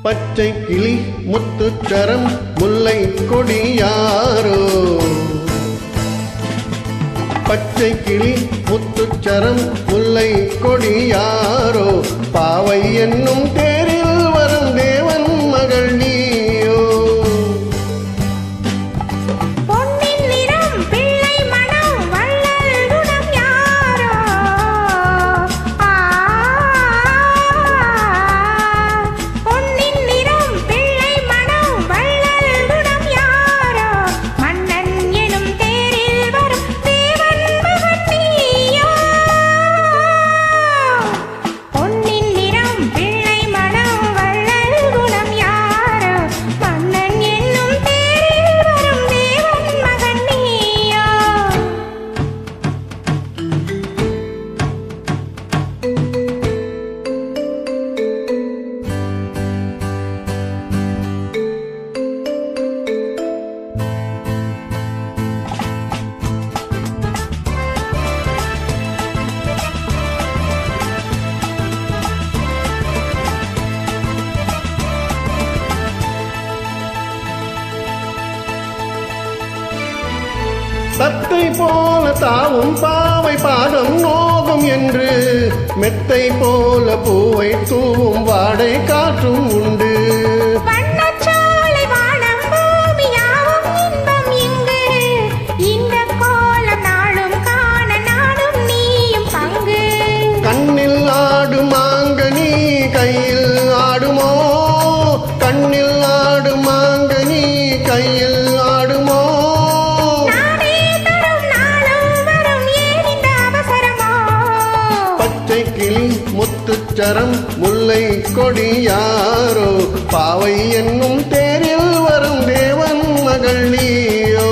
பச்சை கிளி முத்துச்சரம் முல்லை கொடியாரோ பச்சை கிளி முத்துச்சரம் முல்லை கொடியாரோ பாவை என்னும் தேரில் வரும் தேவன் மகள் நீயோ சத்தை போல தாவும் பாவை பாதம் நோகும் என்று மெத்தை போல பூவை தூவும் வாடை காற்றும் உண்டு கண்ணில் ஆடும் மாங்கனி கையில் ஆடுமோ கண்ணில் ஆடும் மாங்கனி கையில் ஆடுமோ கிளி முத்துச்சரம் முல்லை கொடியாரோ பாவை என்னும் தேரில் வரும் தேவன் மகள் நீயோ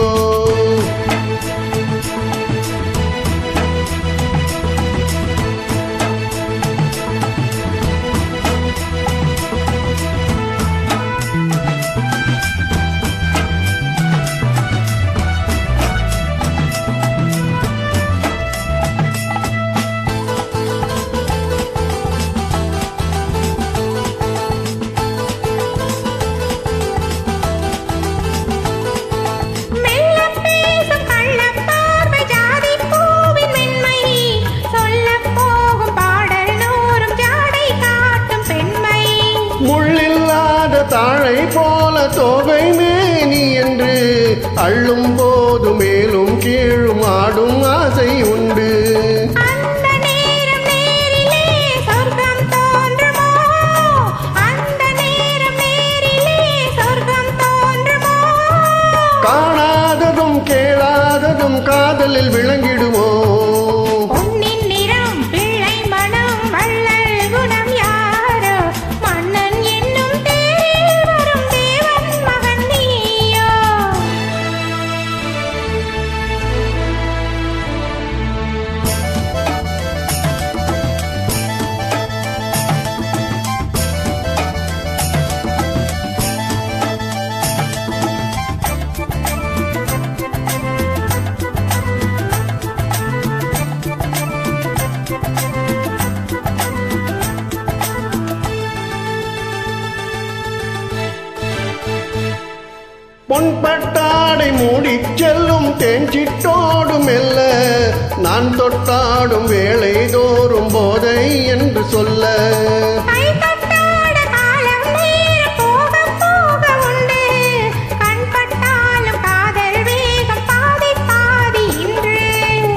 தாழை போல தோகை மேனி என்று அள்ளும் போது மேலும் கீழும் ஆடும் ஆசை உண்டு காணாததும் கேளாததும் காதலில் விளங்கிடுமோ பொன்பட்டாடை மூடி செல்லும் தேஞ்சிட்டோடு மெல்ல நான் தொட்டாடும் வேளை தோறும் போதை என்று சொல்ல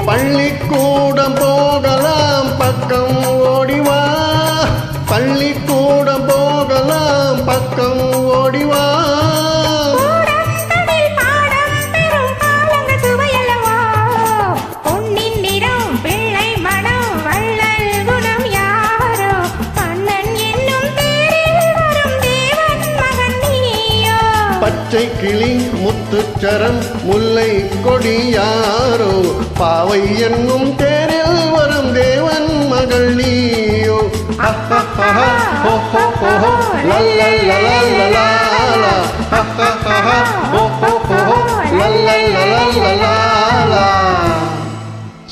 பள்ளிக்கூடம் போகலாம் பக்கம் ஓடிவா பள்ளிக்கூடம் போகலாம் பக்கம் ஓடிவா பச்சை கிளி முத்துச்சரம் முல்லை கொடியாரோ பாவை என்னும் தேரில் வரும் தேவன் மகள் நீயோ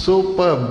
சூப்பர்.